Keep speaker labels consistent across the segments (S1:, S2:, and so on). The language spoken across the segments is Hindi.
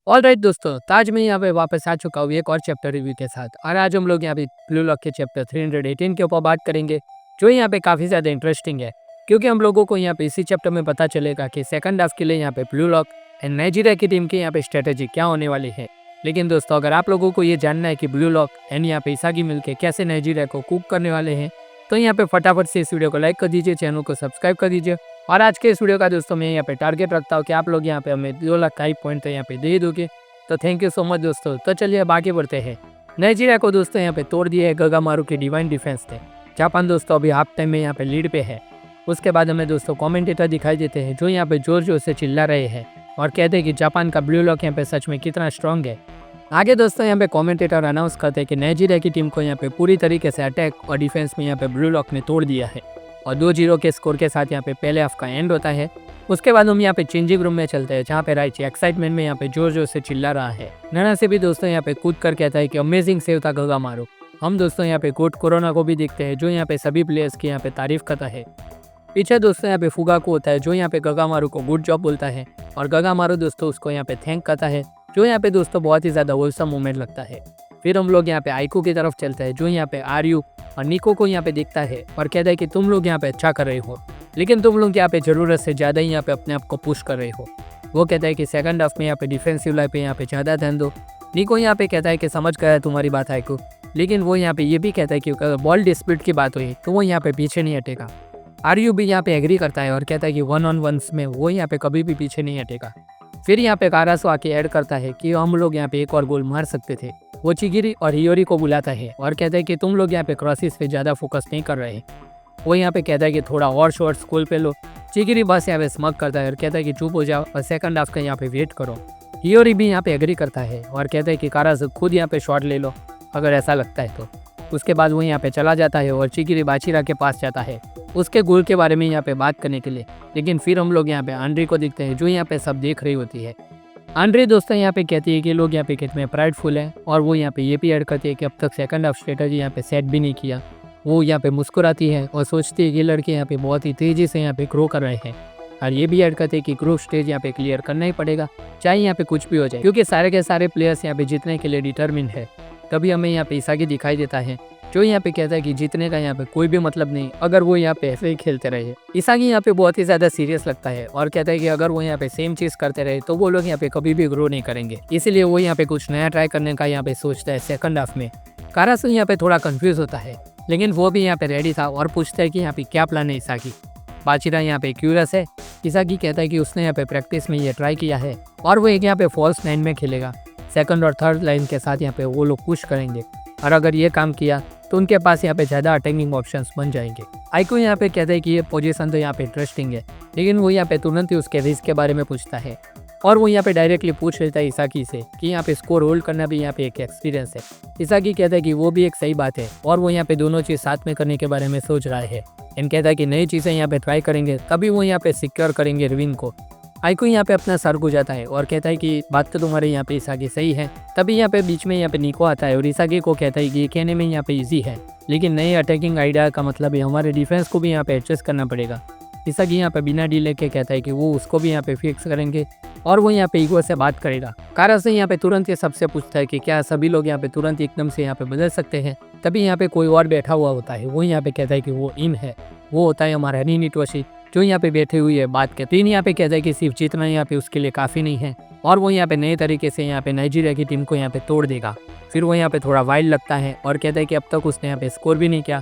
S1: ऑलराइट दोस्तों, तो आज मैं यहाँ पे वापस आ चुका हूँ एक और चैप्टर रिव्यू के साथ। और आज हम लोग यहाँ पे ब्लू लॉक के चैप्टर 318 के ऊपर बात करेंगे, जो यहाँ पे काफ़ी ज़्यादा इंटरेस्टिंग है, क्योंकि हम लोगों को यहाँ पे इसी चैप्टर में पता चलेगा कि सेकंड हाफ के लिए यहाँ पे ब्लू लॉक एंड नाइजीरिया की टीम की यहाँ पे स्ट्रेटेजी क्या होने वाली है। लेकिन दोस्तों, अगर आप लोगों को ये जानना है कि ब्लू लॉक एंड यहाँ पे इसागी मिलकर कैसे नाइजीरिया को कुक करने वाले हैं, तो यहाँ पे फटाफट से इस वीडियो को लाइक कर दीजिए, चैनल को सब्सक्राइब कर दीजिए। और आज के इस वीडियो का दोस्तों मैं यहाँ पे टारगेट रखता हूँ कि आप लोग यहाँ पे हमें 2 लाख का पॉइंट यहाँ पे दे दोगे। तो थैंक यू सो मच दोस्तों। तो चलिए अब आगे बढ़ते हैं। नाइजीरिया को दोस्तों यहाँ पे तोड़ दिया है गगामारू के डिवाइन डिफेंस ने। जापान दोस्तों अभी हाफ टाइम में यहाँ पे लीड पे है। उसके बाद हमें दोस्तों कमेंटेटर दिखाई देते हैं जो यहाँ पे जोर जोर से चिल्ला रहे हैं और कहते हैं कि जापान का ब्लू लॉक यहाँ पे सच में कितना स्ट्रांग है। आगे दोस्तों यहाँ पे कमेंटेटर अनाउंस करते हैं कि नाइजीरिया की टीम को यहाँ पे पूरी तरीके से अटैक और डिफेंस में यहाँ पे ब्लू लॉक ने तोड़ दिया है और 2-0 के स्कोर के साथ यहाँ पे पहले हाफ का एंड होता है। उसके बाद हम यहाँ पे चेंजिंग रूम में चलते हैं, जहाँ पे राइची एक्साइटमेंट में यहाँ पे जोर जोर से चिल्ला रहा है। नैना से भी दोस्तों यहाँ पे कूद कर कहता है कि अमेजिंग सेव था गगामारू। हम दोस्तों यहाँ पे कोट कोरोना को भी देखते हैं जो यहाँ पे सभी प्लेयर्स की यहाँ पे तारीफ करता है। पीछे दोस्तों यहाँ पे फुगाकू होता है जो यहाँ पे गगामारू को गुड जॉब बोलता है और गगामारू दोस्तों उसको यहाँ पे थैंक करता है, जो यहाँ पे दोस्तों बहुत ही ज़्यादा होलसम मोमेंट लगता है। फिर हम लोग यहाँ पे आइको की तरफ चलते हैं जो यहाँ पे आर्यू और निको को यहाँ पे देखता है और कहता है कि तुम लोग यहाँ पे अच्छा कर रहे हो, लेकिन तुम लोग यहाँ पे ज़रूरत से ज़्यादा ही यहाँ पे अपने आप को पुश कर रहे हो। वो कहता है कि सेकंड हाफ में यहाँ पे डिफेंसिव लाइन पे यहाँ पे ज़्यादा ध्यान दो। निको यहाँ पे कहता है कि समझ गया है तुम्हारी बात आइको, लेकिन वो यहाँ पे ये भी कहता है कि अगर बॉल डिस्प्यूट की बात हुई तो वो यहाँ पे पीछे नहीं हटेगा। आर्यू भी यहाँ पे एग्री करता है और कहता है कि 1-on-1s में वो यहाँ पे कभी भी पीछे नहीं हटेगा। फिर यहाँ पे कारासो आके ऐड करता है कि हम लोग यहाँ पे एक और गोल मार सकते थे। वो चिगिरी और हियोरी को बुलाता है और कहता है कि तुम लोग यहाँ पे क्रॉसिस पे ज़्यादा फोकस नहीं कर रहे। वो यहाँ पे कहता है कि थोड़ा और शॉट्स गोल पे लो। चिगिरी बस यहाँ पे स्मग करता है और कहता है कि चुप हो जाओ और सेकंड हाफ का यहाँ पे वेट करो। हियोरी भी यहाँ पे एग्री करता है और कहता है कि कारासो खुद यहाँ पे शॉट ले लो अगर ऐसा लगता है तो। उसके बाद वो यहाँ पे चला जाता है और चिगिरी बाचिरा के पास जाता है उसके गोल के बारे में यहाँ पे बात करने के लिए। लेकिन फिर हम लोग यहाँ पे आंड्री को देखते हैं जो यहाँ पे सब देख रही होती है। आंड्री दोस्तों यहाँ पे कहती है कि लोग यहाँ पे कितने प्राइडफुल हैं और वो यहाँ पे ये भी ऐड करती है कि अब तक सेकंड हाफ स्ट्रेटजी यहाँ पे सेट भी नहीं किया। वो यहाँ पे मुस्कुराती है और सोचती है कि लड़के यहाँ पे बहुत ही तेज़ी से यहाँ पे ग्रो कर रहे हैं। और ये भी ऐड करते हैं कि ग्रुप स्टेज यहाँ पे क्लियर करना ही पड़ेगा, चाहे यहाँ पे कुछ भी हो जाए, क्योंकि सारे के सारे प्लेयर्स यहाँ पे जीतने के लिए डिटर्मिन है। तभी हमें यहाँ पे इसागी दिखाई देता है जो यहाँ पे कहता है कि जीतने का यहाँ पे कोई भी मतलब नहीं अगर वो यहाँ पे ऐसे ही खेलते रहे। इसागी यहाँ पे बहुत ही ज़्यादा सीरियस लगता है और कहता है कि अगर वो यहाँ पे सेम चीज़ करते रहे तो वो लोग यहाँ पे कभी भी ग्रो नहीं करेंगे, इसीलिए वो यहाँ पे कुछ नया ट्राई करने का यहाँ पे सोचता है सेकंड हाफ में। कारासो यहाँ पे थोड़ा कंफ्यूज होता है, लेकिन वो भी यहाँ पे रेडी था और पूछता है कि यहाँ पे क्या प्लान है इसागी। बाचिरा यहाँ पे क्यूरियस है। इसागी कहता है कि उसने यहाँ पे प्रैक्टिस में ये ट्राई किया है और वो एक यहाँ पे फॉल्स लाइन में खेलेगा। सेकंड और थर्ड लाइन के साथ यहाँ पे वो लोग पुश करेंगे और अगर ये काम किया तो उनके पास यहाँ पे ज़्यादा अटैकिंग ऑप्शंस बन जाएंगे। आइको यहाँ पे कहता है कि ये पोजीशन तो यहाँ पे इंटरेस्टिंग है, लेकिन वो यहाँ पे तुरंत ही उसके रिस्क के बारे में पूछता है और वो यहाँ पे डायरेक्टली पूछ लेता है इसाकी से कि यहाँ पे स्कोर होल्ड करना भी यहाँ पे एक एक्सपीरियंस है। इसाकी कहता है कि वो भी एक सही बात है और वो यहाँ पे दोनों चीज़ साथ में करने के बारे में सोच रहा है। इन कहता है कि नई चीज़ें यहाँ पे ट्राई करेंगे तभी वो यहाँ पे सिक्योर करेंगे रिविन को। आइको यहाँ पे अपना सर गुजाता है और कहता है कि बात तो तुम्हारे यहाँ पे इसागी सही है। तभी यहाँ पे बीच में यहाँ पे निको आता है और इसागी को कहता है कि ये कहने में यहाँ पे इजी है, लेकिन नए अटैकिंग आइडिया का मतलब है हमारे डिफेंस को भी यहाँ पे एडजस्ट करना पड़ेगा। इसागी यहाँ पे बिना डीले के कहता है कि वो उसको भी यहाँ पे फिक्स करेंगे और वो यहाँ पे ईगो से बात करेगा। कारासो यहाँ पे तुरंत ये सबसे पूछता है कि क्या सभी लोग यहाँ पे तुरंत एकदम से यहाँ पे बदल सकते हैं। तभी यहाँ पे कोई और बैठा हुआ होता है, वो यहाँ पे कहता है कि वो इन है, वो होता है हमारा निटोशी जो यहाँ पे बैठे हुई है बात के। तीन यहाँ पे कहता है कि सिर्फ जीतना यहाँ पे उसके लिए काफ़ी नहीं है और वो यहाँ पे नए तरीके से यहाँ पे नाइजीरिया की टीम को यहाँ पे तोड़ देगा। फिर वो यहाँ पे थोड़ा वाइल्ड लगता है और कहता है कि अब तक उसने यहाँ पे स्कोर भी नहीं किया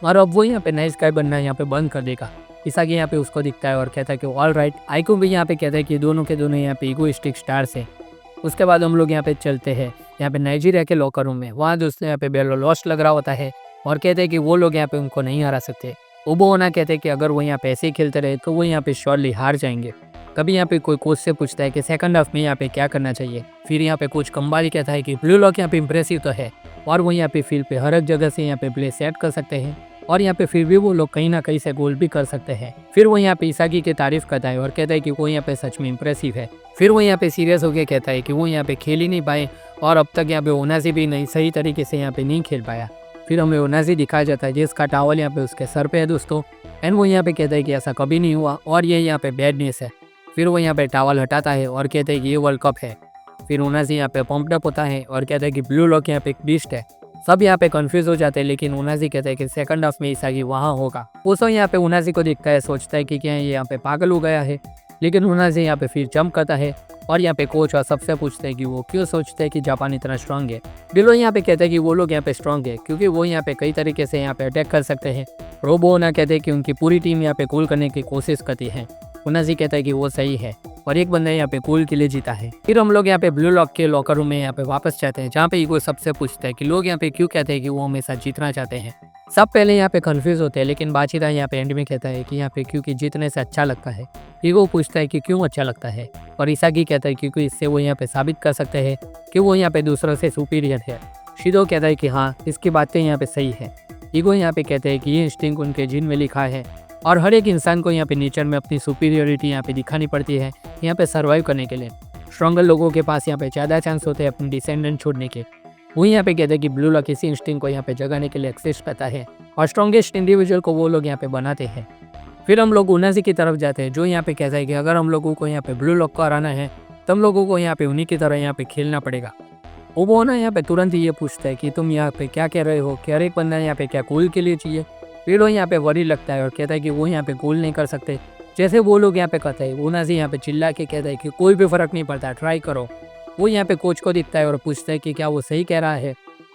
S1: और अब वो यहाँ पे नाइस गाय बनना यहाँ पे बंद कर देगा। इसागी यहाँ पे उसको दिखता है और कहता है कि ऑल राइट। आइको भी यहाँ पे कहता है कि दोनों के दोनों यहाँ पे इगोइस्टिक स्टार्स है। उसके बाद हम लोग यहाँ पे चलते हैं यहाँ पे नाइजीरिया के लॉकर रूम में। वहाँ दोस्तों यहाँ पे बेलो लॉस्ट लग रहा होता है और कहते हैं कि वो लोग यहाँ पे उनको नहीं हरा सकते। उबो होना कहते हैं कि अगर वो यहाँ पे ऐसे ही खेलते रहे तो वो यहाँ पे श्योरली हार जाएंगे। तभी यहाँ पे कोई कोच से पूछता है कि सेकंड हाफ में यहाँ पे क्या करना चाहिए। फिर यहाँ पे कोच कंबाली कहता है कि ब्लू लॉक यहाँ पे इंप्रेसिव तो है और वो यहाँ पे फील्ड पे हर एक जगह से यहाँ पे प्ले सेट कर सकते हैं और यहाँ पे फिर भी वो लोग कहीं ना कहीं से गोल भी कर सकते हैं। फिर वो यहाँ पे इसागी की तारीफ करता है और कहता है कि वो यहाँ पे सच में इंप्रेसिव है। फिर वो यहाँ पे सीरियस होकर कहता है कि वो यहाँ पे खेल ही नहीं पाए और अब तक यहाँ पे ओनाजी भी नहीं सही तरीके से यहाँ पे नहीं खेल पाया। फिर हमें ओनाजी दिखाया जाता है जिसका टावल यहाँ पे उसके सर पे है दोस्तों, एंड वो यहाँ पे कहता है कि ऐसा कभी नहीं हुआ और ये यहाँ पे बैड न्यूज़ है। फिर वो यहाँ पे टावल हटाता है और कहते हैं कि ये वर्ल्ड कप है फिर उनाजी यहाँ पे पम्प्ड अप होता है और कहता है कि ब्लू लॉक यहाँ पे एक बीस्ट है। सब यहाँ पे कंफ्यूज हो जाते हैं, लेकिन उनाजी कहता है कि सेकंड हाफ में इसागी वहाँ होगा। उसो यहाँ पे उनाजी को दिखता है, सोचता है कि क्या ये यहाँ पे पागल हो गया है, लेकिन उनाजी यहाँ पे फिर जंप करता है और यहाँ पे कोच और सबसे पूछते हैं कि वो क्यों सोचते हैं कि जापान इतना स्ट्रांग है। बिलो यहाँ पे कहते हैं कि वो लोग यहाँ पे स्ट्रांग है क्योंकि वो यहाँ पे कई तरीके से यहाँ पे अटैक कर सकते हैं। रोबोना कहते हैं कि उनकी पूरी टीम यहाँ पे कूल करने की कोशिश करती है। उनाजी कहता है कि वो सही है और एक बंदा यहाँ पे कूल के लिए जीता है। फिर हम लोग यहाँ पे ब्लू लॉक के लॉकर रूम में यहाँ पे वापस जाते हैं, जहाँ पे ईगो सबसे पूछता है कि लोग यहाँ पे क्यों कहते हैं कि वो हमेशा जीतना चाहते हैं। सब पहले यहाँ पे कंफ्यूज होते हैं, लेकिन बादशाह यहाँ पे एंड में कहता है कि यहाँ पे क्योंकि जीतने से अच्छा लगता है। ईगो पूछता है कि क्यों अच्छा लगता है और इसागी कहता है क्योंकि इससे वो यहाँ पे साबित कर सकते हैं कि वो यहाँ पे दूसरों से सुपीरियर है। शिदो कहता है कि हाँ, इसकी बातें यहाँ पे सही है। ईगो यहाँ पे कहते हैं कि ये इंस्टिंक्ट उनके जीन में लिखा है और हर एक इंसान को यहाँ पे नेचर में अपनी सुपीरियरिटी यहाँ पे दिखानी पड़ती है यहाँ पे सर्वाइव करने के लिए। स्ट्रॉन्गर लोगों के पास यहाँ पे ज़्यादा चांस होते हैं अपने डिसेंडेंट छोड़ने के। वो यहाँ पे कहते हैं कि ब्लू लॉक इसी इंस्टिंक्ट को यहाँ पे जगाने के लिए एक्सेस करता है और स्ट्रॉन्गेस्ट इंडिविजुअल को वो लोग यहाँ पे बनाते हैं। फिर हम लोग उनाजी की तरफ जाते हैं, जो यहाँ पे कहता है कि अगर हम लोगों को यहाँ पे ब्लू लॉक को हराना है तो हम लोगों को यहाँ पे उन्हीं की तरह यहाँ पे खेलना पड़ेगा। वो ना यहाँ पे तुरंत ही ये पूछता है कि तुम यहाँ पे क्या कह रहे हो, कि हर एक बंदा यहाँ पे क्या गोल के लिए चाहिए। फिर वो यहाँ पे वरी लगता है और कहता है कि वो यहाँ पे गोल नहीं कर सकते जैसे वो लोग यहाँ पे कहते हैं। उनाजी यहाँ पे चिल्ला के कहता है कि कोई भी फर्क नहीं पड़ता, ट्राई करो। वो यहाँ पे कोच को दिखता है और पूछता है कि क्या वो सही कह रहा है।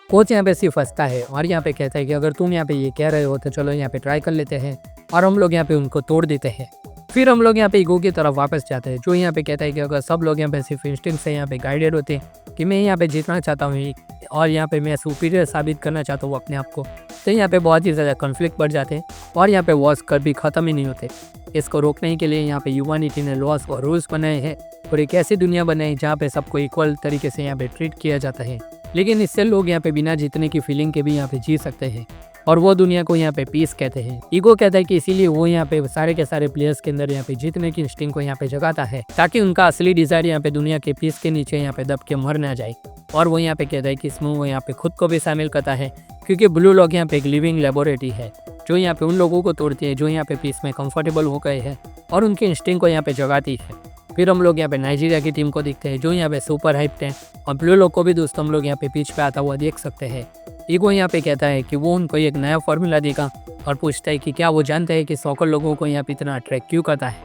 S1: कोच यहाँ पे सिर्फ हंसता है और यहाँ पे कहता है कि अगर तुम यहाँ पे ये कह रहे हो तो चलो यहाँ पे ट्राई कर लेते हैं, और हम लोग यहाँ पे उनको तोड़ देते हैं। फिर हम लोग यहाँ पे ईगो की तरफ वापस जाते हैं, जो यहाँ पे कहता है कि अगर सब लोग यहाँ पे सिर्फ इंस्टिंक्ट से यहाँ पे गाइडेड होते हैं कि मैं यहाँ पे जीतना चाहता हूँ और यहाँ पे मैं सुपीरियर साबित करना चाहता हूँ अपने आप को, तो यहाँ पे बहुत ही ज़्यादा कॉन्फ्लिक्ट बढ़ जाते हैं और यहाँ पे वॉर्स कभी ख़त्म ही नहीं होते। इसको रोकने के लिए यहाँ पे ह्यूमैनिटी ने लॉस और रूल्स बनाए हैं और एक ऐसी दुनिया बनाई जहाँ पे सबको इक्वल तरीके से यहाँ पे ट्रीट किया जाता है, लेकिन इससे लोग यहाँ पे बिना जीतने की फीलिंग के भी यहाँ पे जी सकते हैं और वो दुनिया को यहाँ पे पीस कहते हैं। ईगो कहता है कि इसीलिए वो यहाँ पे सारे के सारे प्लेयर्स के अंदर यहाँ पे जीतने की इंस्टिंक्ट को यहाँ पे जगाता है, ताकि उनका असली डिजायर यहाँ पे दुनिया के पीस के नीचे यहाँ पे दब के मर ना जाए। और वो यहाँ पे कहता है कि इसमें वो यहाँ पे खुद को भी शामिल करता है, क्योंकि ब्लू लॉक यहाँ पे एक लिविंग लेबोरेटरी है जो यहाँ पे उन लोगों को तोड़ती है जो यहाँ पे पीस में कंफर्टेबल हो गए हैं और उनके इंस्टिंक्ट को यहाँ पे जगाती है। फिर हम लोग यहाँ पे नाइजीरिया की टीम को देखते हैं, जो यहाँ पे सुपर हाइप्ड है, और ब्लू लॉक को भी दोस्तों हम लोग यहाँ पे पिच पे आता हुआ देख सकते हैं। ईगो यहाँ पे कहता है कि वो उनको एक नया फॉर्मूला देगा और पूछता है कि क्या वो जानते हैं कि सॉकर लोगों को यहाँ पे इतना अट्रैक्ट क्यों करता है।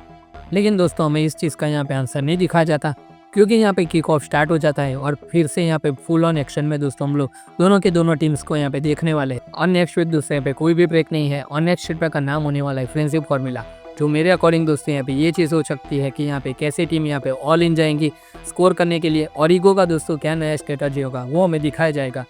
S1: लेकिन दोस्तों हमें इस चीज़ का यहाँ पे आंसर नहीं दिखाया जाता, क्योंकि यहाँ पे किक ऑफ स्टार्ट हो जाता है और फिर से यहाँ पे फुल ऑन एक्शन में दोस्तों हम लोग दोनों के दोनों टीम्स को यहाँ पे देखने वाले हैं। और नेक्स्ट वीक दोस्तों यहाँ पे कोई भी ब्रेक नहीं है और नेक्स्ट वीक का नाम होने वाला है फ्रेंडशिप फॉर्मूला, जो मेरे अकॉर्डिंग दोस्तों यहाँ पे ये चीज़ हो सकती है कि यहाँ पे कैसे टीम यहाँ पे ऑल इन जाएंगी स्कोर करने के लिए, और ईगो का दोस्तों क्या नया स्ट्रेटजी होगा वो हमें दिखाया जाएगा।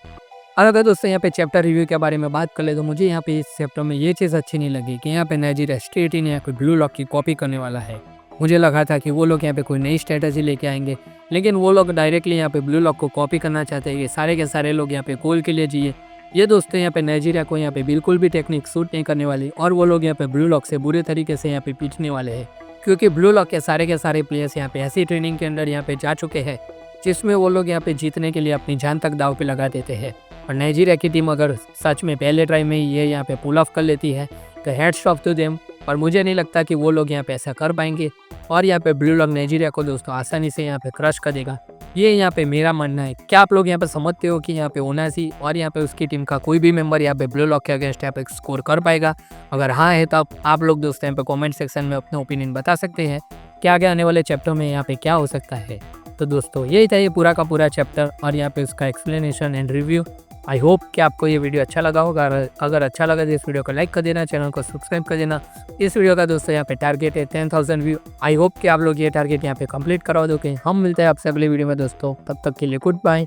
S1: और अगर दोस्तों यहाँ पे चैप्टर रिव्यू के बारे में बात कर ले तो मुझे यहाँ पे इस चैप्टर में ये चीज़ अच्छी नहीं लगी कि यहाँ पे नाइजीरिया स्ट्रेट इन यहाँ पे ब्लू लॉक की कॉपी करने वाला है। मुझे लगा था कि वो लोग यहाँ पे कोई नई स्ट्रेटजी लेके आएंगे, लेकिन वो लोग डायरेक्टली यहाँ पे ब्लू लॉक को कॉपी करना चाहते हैं कि सारे के सारे लोग यहाँ पे गोल के लिए जिए। ये दोस्तों यहाँ पे नाइजीरिया को यहाँ पे बिल्कुल भी टेक्निक सूट नहीं करने वाली और वो लोग यहाँ पे ब्लू लॉक से बुरे तरीके से यहाँ पे पीटने वाले हैं, क्योंकि ब्लू लॉक के सारे प्लेयर्स यहाँ पे ऐसी ट्रेनिंग के अंदर यहाँ पे जा चुके हैं जिसमें वो लोग यहाँ पे जीतने के लिए अपनी जान तक दाव पे लगा देते हैं। और नाइजीरिया की टीम अगर सच में पहले ट्राई में ये यहाँ पे पुल ऑफ कर लेती है तो हैट्स ऑफ टू देम, और मुझे नहीं लगता कि वो लोग यहाँ पे ऐसा कर पाएंगे और यहाँ पे ब्लू लॉक नाइजीरिया को दोस्तों आसानी से यहाँ पे क्रश कर देगा। ये यहाँ पे मेरा मानना है। क्या आप लोग यहाँ पे समझते हो कि यहाँ पे उनाजी और यहाँ पे उसकी टीम का कोई भी मेंबर यहाँ पे ब्लू लॉक के अगेंस्ट यहाँ पे स्कोर कर पाएगा? अगर हाँ है तो आप लोग दोस्तों यहाँ पे कमेंट सेक्शन में अपना ओपिनियन बता सकते हैं कि आगे आने वाले चैप्टर में यहाँ पे क्या हो सकता है। तो दोस्तों यही था ये पूरा का पूरा चैप्टर और यहाँ पे उसका explanation and review. I hope कि आपको ये वीडियो अच्छा लगा होगा। अगर अच्छा लगा तो इस वीडियो को लाइक कर देना, चैनल को सब्सक्राइब कर देना। इस वीडियो का दोस्तों यहाँ पे टारगेट है 10,000 व्यू। आई होप कि आप लोग ये टारगेट यहाँ पे कंप्लीट करा दोगे। हम मिलते हैं आपसे अगले वीडियो में दोस्तों, तब तक के लिए गुड बाय।